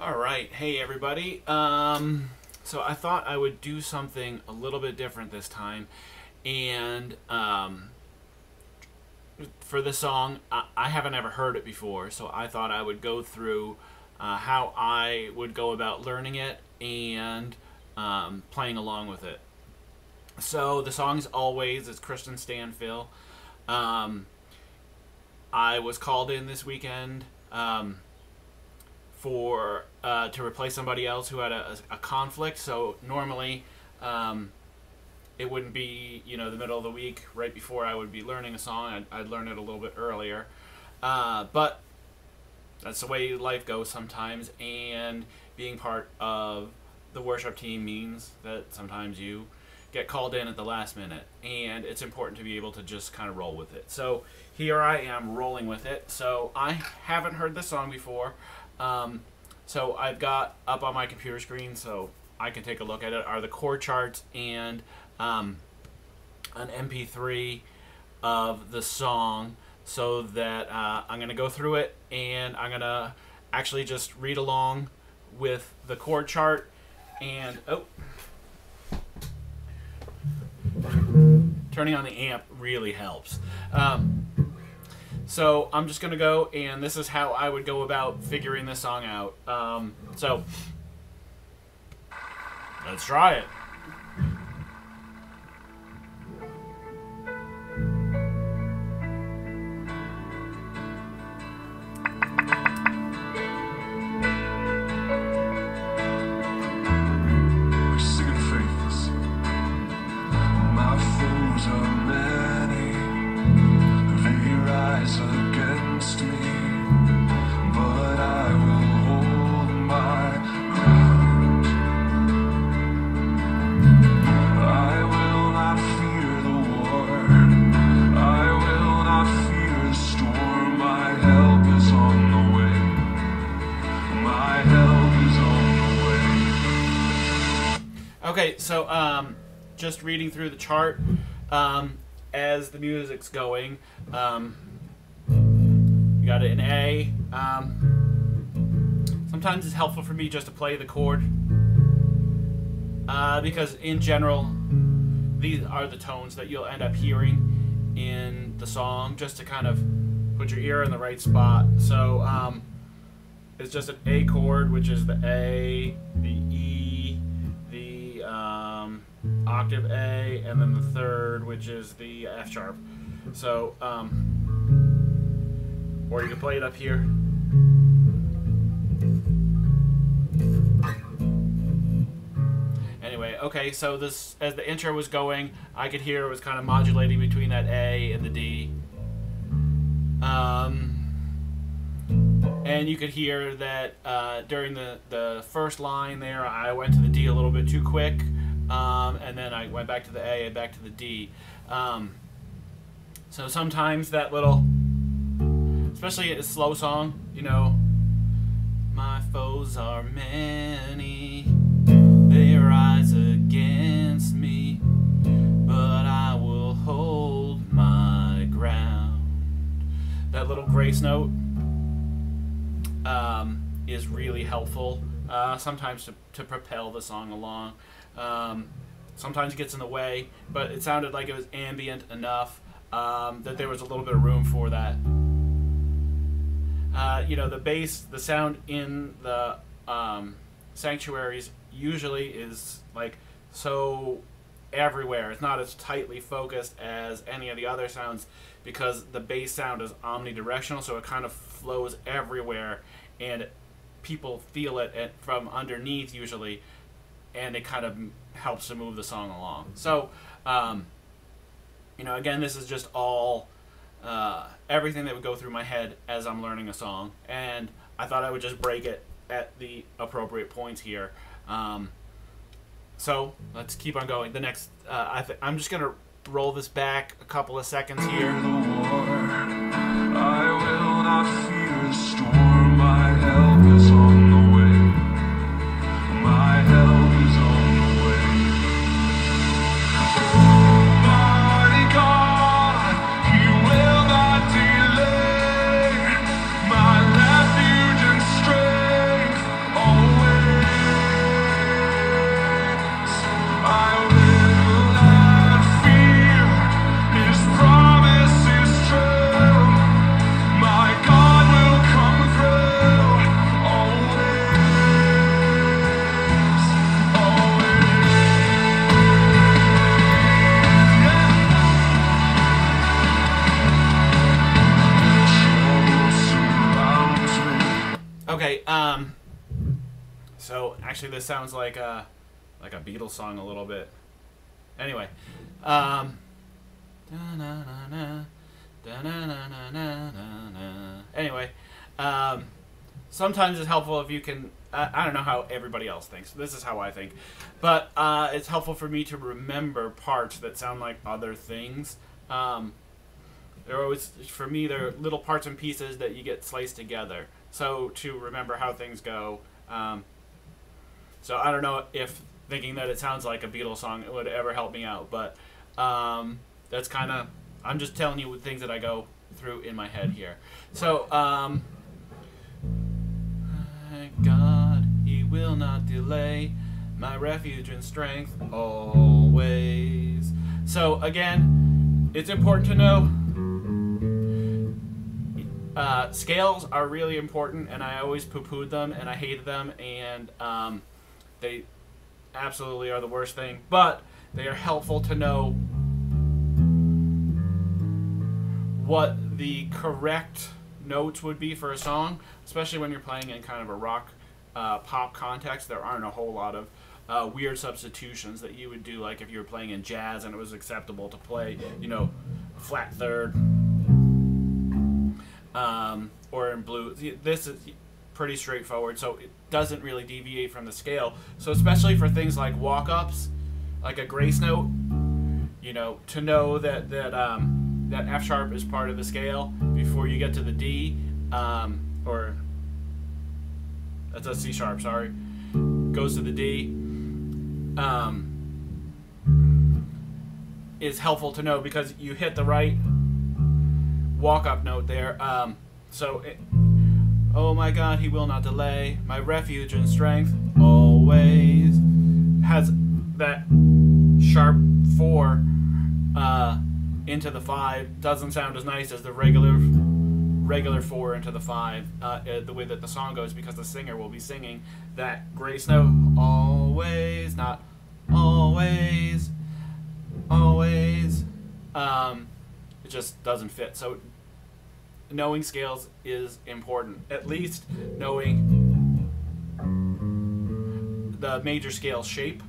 All right, hey everybody. So I thought I would do something a little bit different this time, and for this song, I haven't ever heard it before, so I thought I would go through how I would go about learning it and playing along with it. So the song's Always. It's Kristen Stanfill. I was called in this weekend for to replace somebody else who had a conflict. So normally it wouldn't be the middle of the week right before I would be learning a song. I'd learn it a little bit earlier, but that's the way life goes sometimes. And being part of the worship team means that sometimes you get called in at the last minute, and it's important to be able to just kind of roll with it. So here I am rolling with it. So I haven't heard this song before. So I've got up on my computer screen so I can take a look at it are the chord charts and an MP3 of the song, so that I'm going to go through it and I'm going to actually just read along with the chord chart. And turning on the amp really helps. So I'm just going to go, and this is how I would go about figuring this song out. So let's try it. Okay, so just reading through the chart as the music's going, you got it in A. Sometimes it's helpful for me just to play the chord because in general these are the tones that you'll end up hearing in the song, just to kind of put your ear in the right spot. So it's just an A chord, which is the A, the E, the octave A, and then the third, which is the F sharp. So or you can play it up here. Anyway, okay, so this, as the intro was going, I could hear it was kind of modulating between that A and the D. And you could hear that during the first line there, I went to the D a little bit too quick, and then I went back to the A and back to the D. So sometimes that little, especially a slow song, my foes are many, they rise against me, but I will hold my ground. That little grace note is really helpful sometimes to propel the song along. Sometimes it gets in the way, but it sounded like it was ambient enough that there was a little bit of room for that. The bass, the sound in the sanctuaries usually is like so everywhere. It's not as tightly focused as any of the other sounds because the bass sound is omnidirectional, so it kind of flows everywhere and people feel it from underneath usually, and it kind of helps to move the song along. So again, this is just all everything that would go through my head as I'm learning a song, and I thought I would just break it at the appropriate points here. So let's keep on going. The next, I'm just gonna roll this back a couple of seconds here. I will not fear the storm. My help is on the way. My help is on the way. Mighty God, He will not delay. My refuge and strength. Okay. So actually, this sounds like a Beatles song a little bit. Anyway. Anyway. Sometimes it's helpful if you can. I don't know how everybody else thinks. This is how I think, but it's helpful for me to remember parts that sound like other things. They're always, for me, they're little parts and pieces that you get sliced together. So to remember how things go. So I don't know if thinking that it sounds like a Beatles song would ever help me out, but that's kind of, I'm just telling you things that I go through in my head here. So, God, He will not delay, my refuge and strength always. So again, it's important to know scales are really important, and I always poo-pooed them, and I hated them, and they absolutely are the worst thing, but they are helpful to know what the correct notes would be for a song, especially when you're playing in kind of a rock pop context. There aren't a whole lot of weird substitutions that you would do, like if you were playing in jazz and it was acceptable to play, you know, flat third, or in blues. This is pretty straightforward, so it doesn't really deviate from the scale. So especially for things like walk-ups, like a grace note, you know, to know that that F sharp is part of the scale before you get to the D, or that's a C sharp, sorry, goes to the D, is helpful to know because you hit the right walk-up note there. Oh my God, He will not delay, my refuge and strength always, has that sharp 4 into the 5. Doesn't sound as nice as the regular 4 into the 5, the way that the song goes, because the singer will be singing that grace note always, not always, always. It just doesn't fit. So knowing scales is important. At least knowing the major scale shape.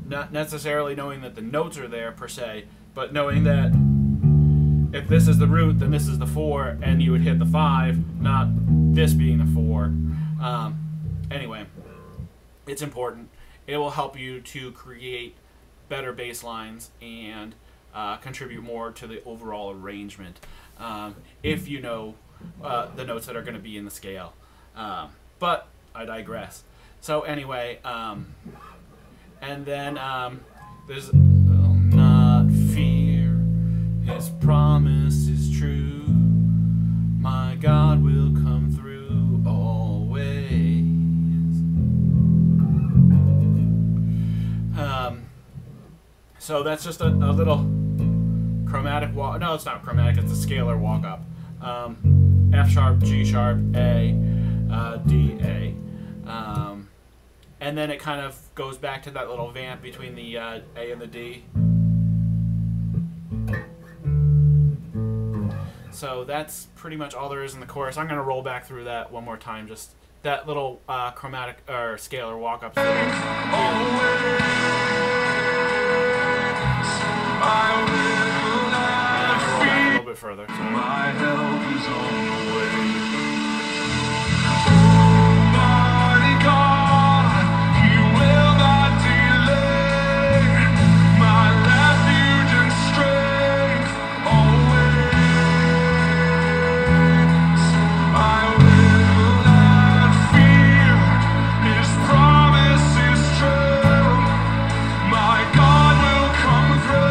Not necessarily knowing that the notes are there per se, but knowing that if this is the root, then this is the 4, and you would hit the 5, not this being the 4. Anyway, it's important. It will help you to create better bass lines and contribute more to the overall arrangement if you know the notes that are going to be in the scale. But I digress. So anyway, and then there's not fear, His promise is true, my God will come through always. So that's just a little chromatic walk. No, it's not chromatic, it's a scalar walk up. F sharp, G sharp, A, D, A. And then it kind of goes back to that little vamp between the A and the D. So that's pretty much all there is in the chorus. I'm going to roll back through that one more time, just that little chromatic or scalar walk up. A little bit further. So. My help is on the way. Mighty God, He will not delay. My refuge and strength always. I will not fear. His promise is true. My God will come through.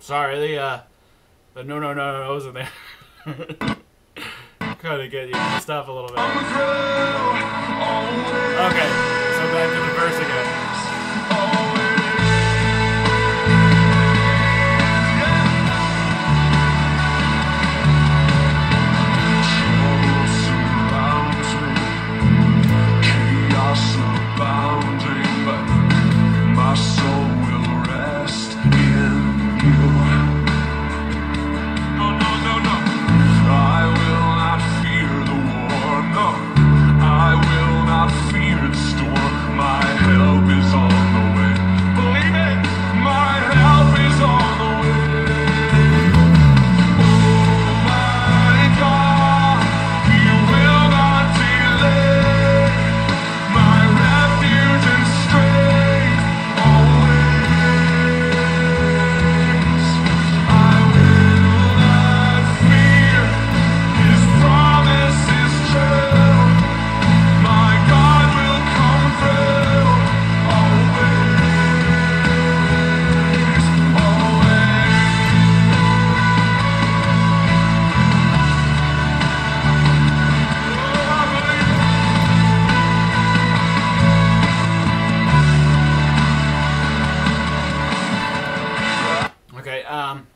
Sorry, the no-no-no-nos in there. Kind of get you messed up a little bit. Okay, so back to the verse again.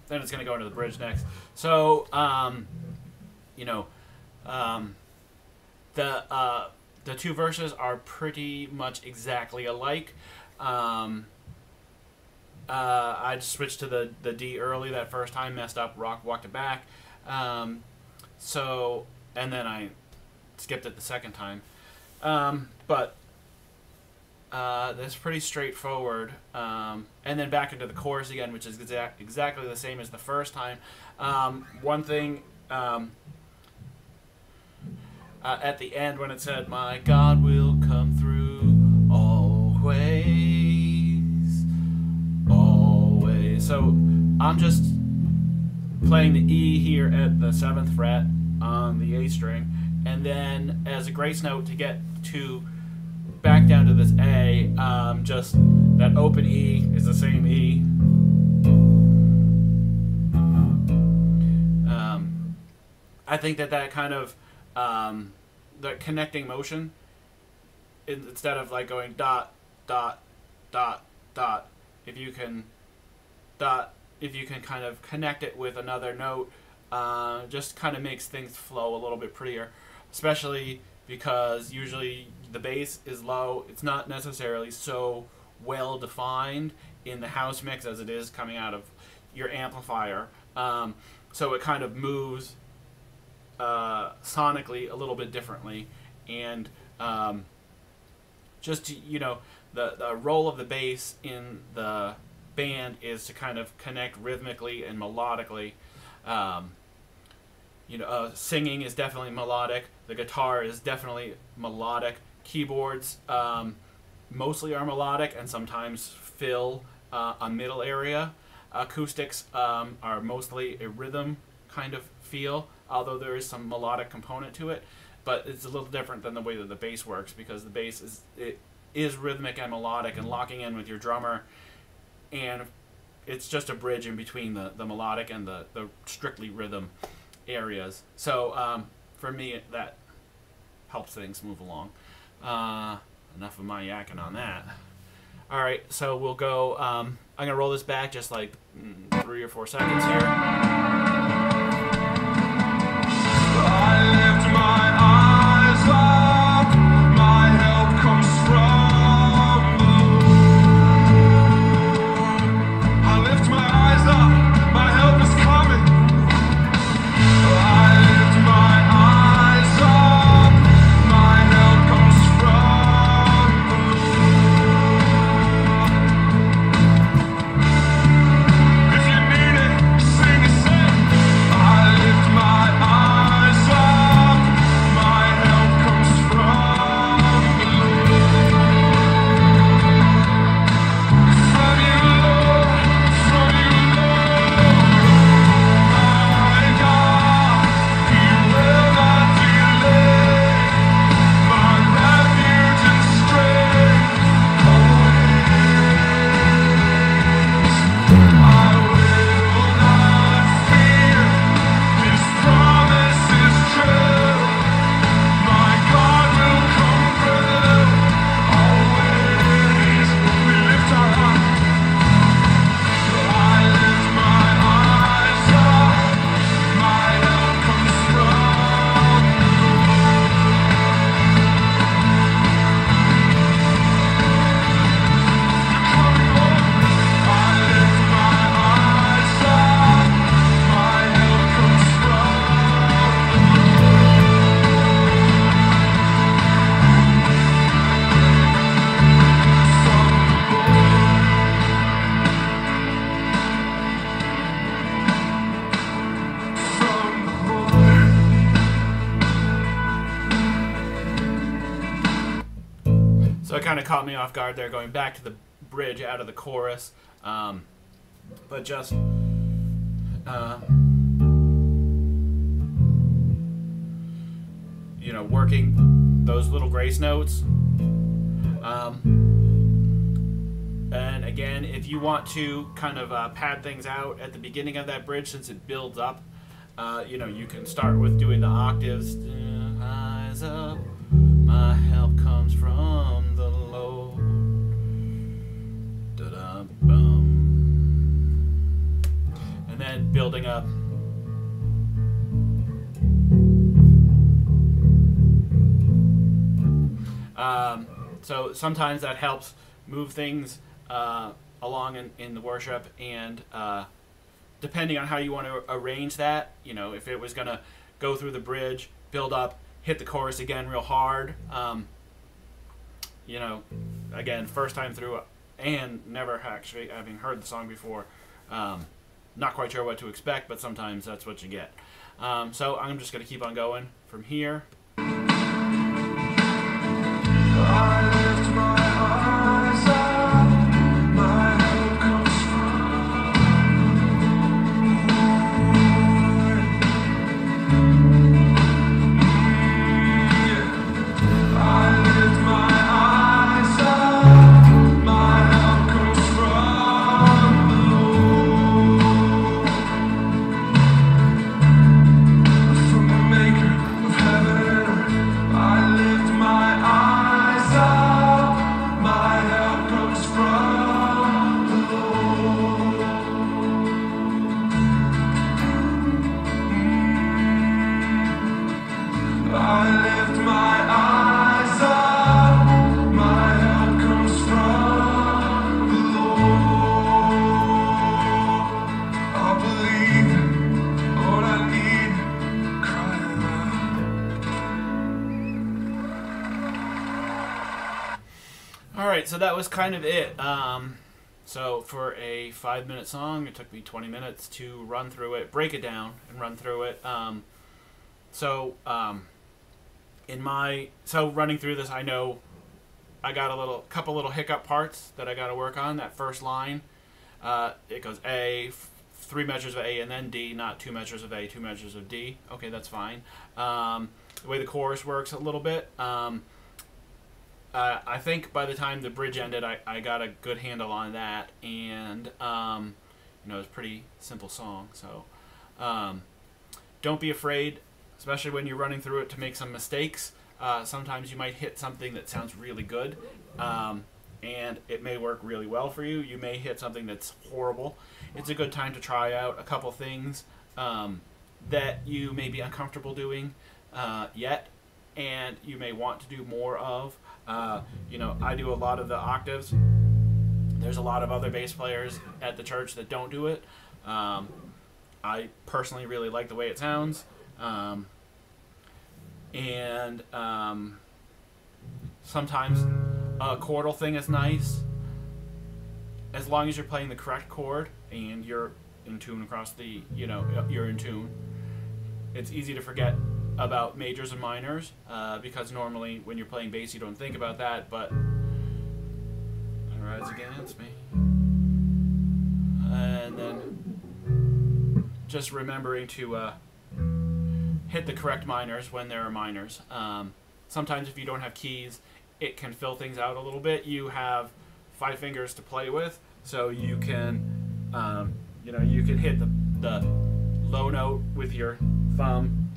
Then it's going to go into the bridge next. So, you know, the two verses are pretty much exactly alike. I just switched to the D early that first time, messed up, walked it back. So, and then I skipped it the second time. But that's pretty straightforward. And then back into the chorus again, which is exactly the same as the first time. One thing at the end when it said, "My God will come through always, always." So I'm just playing the E here at the 7th fret on the A string, and then as a grace note to get to back down to this A, just that open E is the same E. I think that kind of the connecting motion, instead of like going dot dot dot dot, if you can kind of connect it with another note, just kind of makes things flow a little bit prettier, especially because usually the bass is low. It's not necessarily so well defined in the house mix as it is coming out of your amplifier. So it kind of moves sonically a little bit differently. And just to, you know, the role of the bass in the band is to kind of connect rhythmically and melodically. You know, singing is definitely melodic. The guitar is definitely melodic. Keyboards mostly are melodic and sometimes fill a middle area. Acoustics are mostly a rhythm kind of feel, although there is some melodic component to it. But it's a little different than the way that the bass works, because the bass is rhythmic and melodic and locking in with your drummer, and it's just a bridge in between the melodic and the strictly rhythm areas. So for me, that helps things move along. Enough of my yakking on that. All right, so we'll go. I'm gonna roll this back just like 3 or 4 seconds here. I lift my eyes up, my help comes from the Lord. I lift my eyes up, my help is coming. I lift my eyes up, my help comes from the Lord. If you need it, sing it, sing. kind of caught me off guard there, going back to the bridge out of the chorus. But just you know, working those little grace notes. And again, if you want to kind of pad things out at the beginning of that bridge, since it builds up, you know, you can start with doing the octaves. Eyes up, my help comes from the Lord. Da-da-bum. And then building up. So sometimes that helps move things along in the worship, and depending on how you want to arrange that, you know, if it was going to go through the bridge, build up, hit the chorus again real hard, you know, again, first time through and never actually having heard the song before, not quite sure what to expect, but sometimes that's what you get. So I'm just going to keep on going from here. I lift my eyes up, my help comes from the Lord. I lift my eyes up, my help comes from the Lord. From the maker of heaven and earth, I lift my eyes up, my help comes from the Lord. I lift my eyes up, my help comes from the Lord. I believe, Lord, I need, crying out. Alright, so that was kind of it. So for a 5-minute song, it took me 20 minutes to run through it, break it down, and run through it. So running through this, I know I got a couple little hiccup parts that I got to work on. That first line, it goes A, 3 measures of A, and then D, not 2 measures of A, 2 measures of D. Okay, that's fine. The way the chorus works a little bit. I think by the time the bridge ended, I got a good handle on that, and you know, it's a pretty simple song. So don't be afraid, especially when you're running through it, to make some mistakes. Sometimes you might hit something that sounds really good, and it may work really well for you. You may hit something that's horrible. It's a good time to try out a couple things that you may be uncomfortable doing yet, and you may want to do more of. You know, I do a lot of the octaves. There's a lot of other bass players at the church that don't do it. I personally really like the way it sounds. Sometimes a chordal thing is nice, as long as you're playing the correct chord and you're in tune across the, you know, you're in tune. It's easy to forget about majors and minors, because normally when you're playing bass you don't think about that, but rise against me. And then just remembering to hit the correct minors when there are minors. Sometimes if you don't have keys, it can fill things out a little bit. You have 5 fingers to play with, so you can, you know, you can hit the low note with your thumb,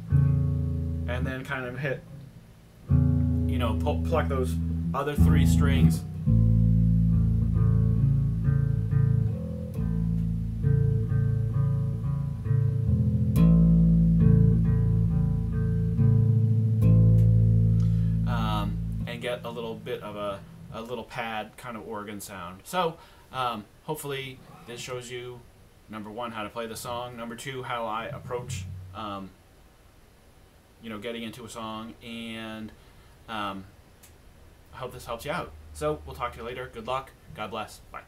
and then kind of hit, you know, pluck those other 3 strings. And get a little bit of a little pad kind of organ sound. So hopefully this shows you, number 1, how to play the song, number 2, how I approach you know, getting into a song, and I hope this helps you out. So we'll talk to you later. Good luck. God bless. Bye.